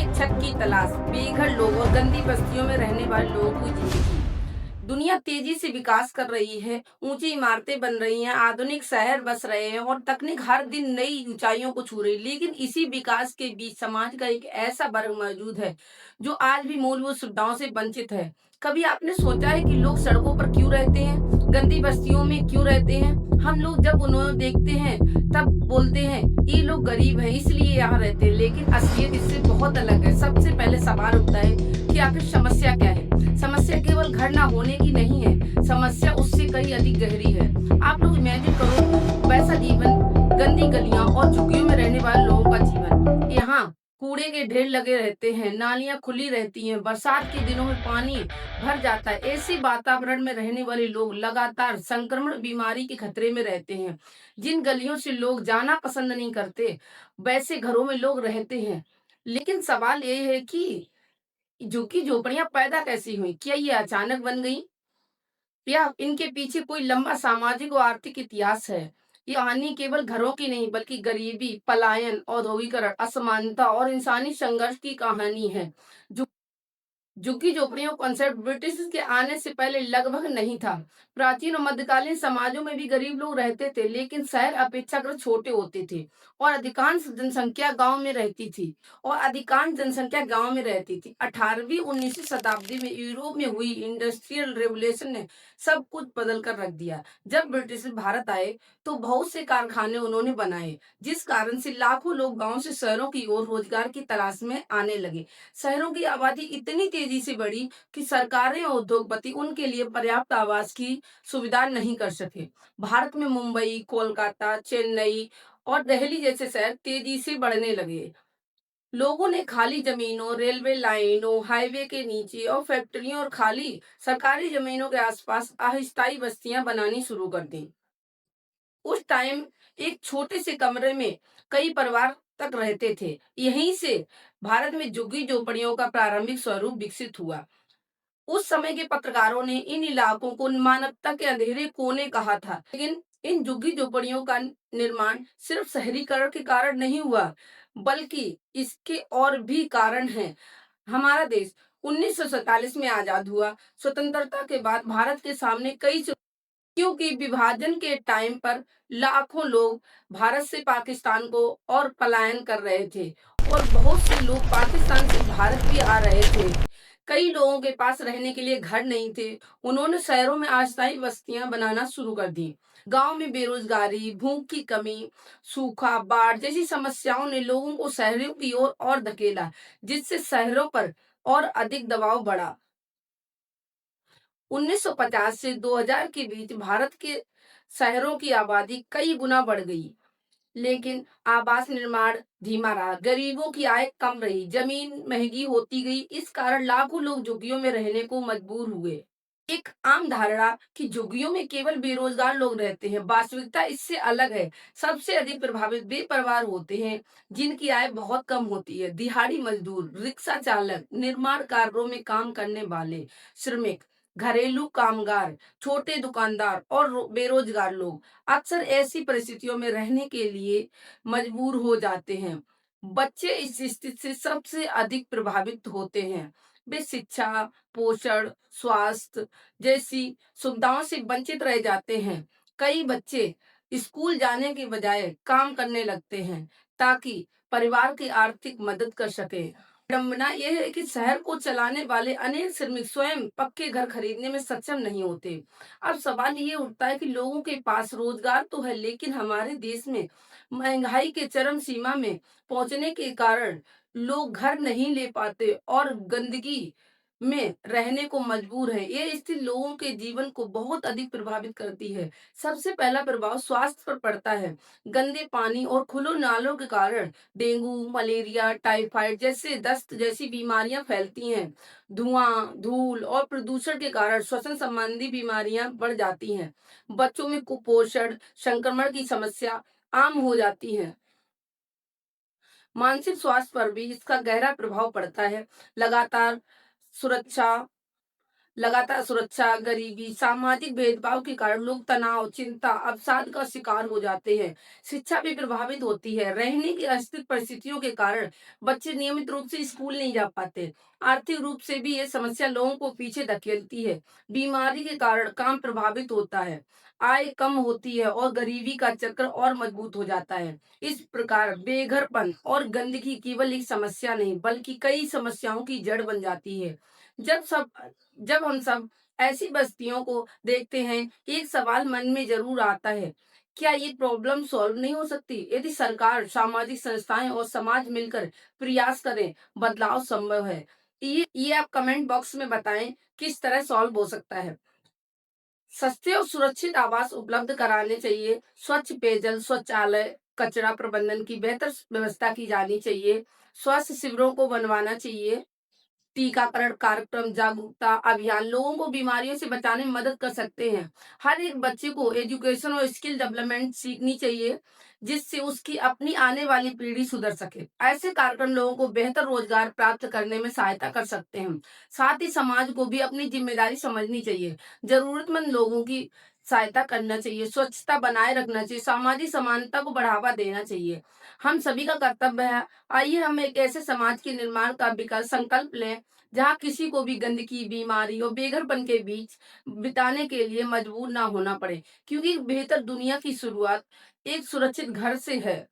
छत की तलाश, बेघर लोग और गंदी बस्तियों में रहने वाले लोगों की जिंदगी। दुनिया तेजी से विकास कर रही है, ऊंची इमारतें बन रही हैं, आधुनिक शहर बस रहे हैं और तकनीक हर दिन नई ऊंचाइयों को छू रही है। लेकिन इसी विकास के बीच समाज का एक ऐसा वर्ग मौजूद है जो आज भी मूलभूत सुविधाओं से वंचित है। कभी आपने सोचा है कि लोग सड़कों पर क्यों रहते हैं, गंदी बस्तियों में क्यों रहते हैं? हम लोग जब उन्हें देखते हैं तब बोलते हैं ये लोग गरीब हैं इसलिए यहाँ रहते हैं, लेकिन असलियत इससे बहुत अलग है। सबसे पहले सवाल उठता है कि आखिर समस्या क्या है? समस्या केवल घर ना होने की नहीं है, समस्या उससे कई अधिक गहरी है। आप लोग इमेजिन करो वैसा जीवन, गंदी गलियां और झुग्गियों में रहने वाले लोगों का जीवन। यहाँ कूड़े के ढेर लगे रहते हैं, नालियां खुली रहती हैं, बरसात के दिनों में पानी भर जाता है। ऐसे वातावरण में रहने वाले लोग लगातार संक्रमण बीमारी के खतरे में रहते हैं। जिन गलियों से लोग जाना पसंद नहीं करते, वैसे घरों में लोग रहते हैं। लेकिन सवाल ये है कि झुग्गी झोपड़ियां पैदा कैसी हुई? क्या ये अचानक बन गई या इनके पीछे कोई लंबा सामाजिक और आर्थिक इतिहास है? ये कहानी केवल घरों की नहीं बल्कि गरीबी, पलायन, औद्योगिकरण, असमानता और इंसानी संघर्ष की कहानी है। झुग्गी-झोपड़ियों कॉन्सेप्ट ब्रिटिश के आने से पहले लगभग नहीं था। प्राचीन और मध्यकालीन समाजों में भी गरीब लोग रहते थे, लेकिन शहर अपेक्षाकृत छोटे होते थे और अधिकांश जनसंख्या गांव में रहती थी। 18वीं 19वीं शताब्दी में यूरोप में हुई इंडस्ट्रियल रेवोल्यूशन ने सब कुछ बदल कर रख दिया। जब ब्रिटिश भारत आए तो बहुत से कारखाने उन्होंने बनाए, जिस कारण से लाखों लोग गांव से शहरों की ओर रोजगार की तलाश में आने लगे। शहरों की आबादी इतनी तेजी से बढ़ी कि सरकारें और उद्योगपति उनके लिए पर्याप्त आवास की सुविधा नहीं कर सके। भारत में मुंबई, कोलकाता, चेन्नई और दिल्ली जैसे शहर तेजी से बढ़ने लगे। लोगों ने खाली जमीनों, रेलवे लाइनों, हाईवे के नीचे और फैक्ट्रियों और खाली सरकारी जमीनों के आसपास अस्थायी बस्तियां बनानी शुरू कर दी। उस टाइम एक छोटे से कमरे में कई परिवार तक रहते थे। यहीं से भारत में झुग्गी झोपड़ियों का प्रारंभिक स्वरूप विकसित हुआ। उस समय के पत्रकारों ने इन इलाकों को मानवता के अंधेरे कोने कहा था। लेकिन इन झुग्गी झोपड़ियों का निर्माण सिर्फ शहरीकरण के कारण नहीं हुआ, बल्कि इसके और भी कारण हैं। हमारा देश 1947 में आजाद हुआ। स्वतंत्रता के बाद भारत के सामने कई, क्योंकि विभाजन के टाइम पर लाखों लोग भारत से पाकिस्तान को और पलायन कर रहे थे और बहुत से लोग पाकिस्तान से भारत भी आ रहे थे। कई लोगों के पास रहने के लिए घर नहीं थे। उन्होंने शहरों में अस्थायी बस्तियां बनाना शुरू कर दी। गांव में बेरोजगारी, भूख की कमी, सूखा, बाढ़ जैसी समस्याओं ने लोगों को शहरों की ओर और धकेला, जिससे शहरों पर और अधिक दबाव बढ़ा। 1950 से 2000 के बीच भारत के शहरों की आबादी कई गुना बढ़ गई, लेकिन आवास निर्माण धीमा रहा, गरीबों की आय कम रही, जमीन महंगी होती गई। इस कारण लाखों लोग झुग्गियों में रहने को मजबूर हुए। एक आम धारणा कि झुग्गियों में केवल बेरोजगार लोग रहते हैं, वास्तविकता इससे अलग है। सबसे अधिक प्रभावित वे परिवार होते हैं जिनकी आय बहुत कम होती है। दिहाड़ी मजदूर, रिक्शा चालक, निर्माण कार्यों में काम करने वाले श्रमिक, घरेलू कामगार, छोटे दुकानदार और बेरोजगार लोग अक्सर ऐसी परिस्थितियों में रहने के लिए मजबूर हो जाते हैं। बच्चे इस स्थिति से सबसे अधिक प्रभावित होते हैं। वे शिक्षा, पोषण, स्वास्थ्य जैसी सुविधाओं से वंचित रह जाते हैं। कई बच्चे स्कूल जाने के बजाय काम करने लगते हैं ताकि परिवार की आर्थिक मदद कर सके। विडंबना यह है कि शहर को चलाने वाले अनेक श्रमिक स्वयं पक्के घर खरीदने में सक्षम नहीं होते। अब सवाल ये उठता है कि लोगों के पास रोजगार तो है, लेकिन हमारे देश में महंगाई के चरम सीमा में पहुंचने के कारण लोग घर नहीं ले पाते और गंदगी में रहने को मजबूर हैं। ये स्थिति लोगों के जीवन को बहुत अधिक प्रभावित करती है। सबसे पहला प्रभाव स्वास्थ्य पर पड़ता है। गंदे पानी और खुले नालों के कारण डेंगू, मलेरिया, टाइफाइड जैसे दस्त जैसी बीमारियां फैलती हैं। धुआं, धूल और प्रदूषण के कारण श्वसन संबंधी बीमारियां बढ़ जाती हैं। बच्चों में कुपोषण, संक्रमण की समस्या आम हो जाती है। मानसिक स्वास्थ्य पर भी इसका गहरा प्रभाव पड़ता है। लगातार सुरक्षा लगातार सुरक्षा, गरीबी, सामाजिक भेदभाव के कारण लोग तनाव, चिंता, अवसाद का शिकार हो जाते हैं। शिक्षा भी प्रभावित होती है। रहने की अस्थिर परिस्थितियों के कारण बच्चे नियमित रूप से स्कूल नहीं जा पाते। आर्थिक रूप से भी ये समस्या लोगों को पीछे धकेलती है। बीमारी के कारण काम प्रभावित होता है, आय कम होती है और गरीबी का चक्र और मजबूत हो जाता है। इस प्रकार बेघरपन और गंदगी केवल एक समस्या नहीं, बल्कि कई समस्याओं की जड़ बन जाती है। जब सब जब हम सब ऐसी बस्तियों को देखते हैं, एक सवाल मन में ज़रूर आता है, क्या ये प्रॉब्लम सॉल्व नहीं हो सकती? यदि सरकार, सामाजिक संस्थाएँ और समाज मिलकर प्रयास करें, बदलाव संभव है। ये आप कमेंट बॉक्स में बताएँ, किस तरह सॉल्व हो सकता है? सस्ते और सुरक्षित आवास उपलब्ध कराने चाहिए, स्वच्छ पेयजल, शौचालय, कचरा प्रबंधन की बेहतर व्यवस्था की जानी चाहिए, स्वास्थ्य शिविरों को बनवाना चाहिए, टीकाकरण कार्यक्रम, जागरूकता अभियान लोगों को बीमारियों से बचाने में मदद कर सकते हैं। हर एक बच्चे को एजुकेशन और स्किल डेवलपमेंट सीखनी चाहिए, जिससे उसकी अपनी आने वाली पीढ़ी सुधर सके। ऐसे कार्यक्रम लोगों को बेहतर रोजगार प्राप्त करने में सहायता कर सकते हैं। साथ ही समाज को भी अपनी जिम्मेदारी समझनी चाहिए। जरूरतमंद लोगों की सहायता करना चाहिए, स्वच्छता बनाए रखना चाहिए, सामाजिक समानता को बढ़ावा देना चाहिए। हम सभी का कर्तव्य है। आइए हम एक ऐसे समाज के निर्माण का विकल्प संकल्प लें, जहाँ किसी को भी गंदगी, बीमारी और बेघरपन के बीच बिताने के लिए मजबूर ना होना पड़े। क्योंकि बेहतर दुनिया की शुरुआत एक सुरक्षित घर से है।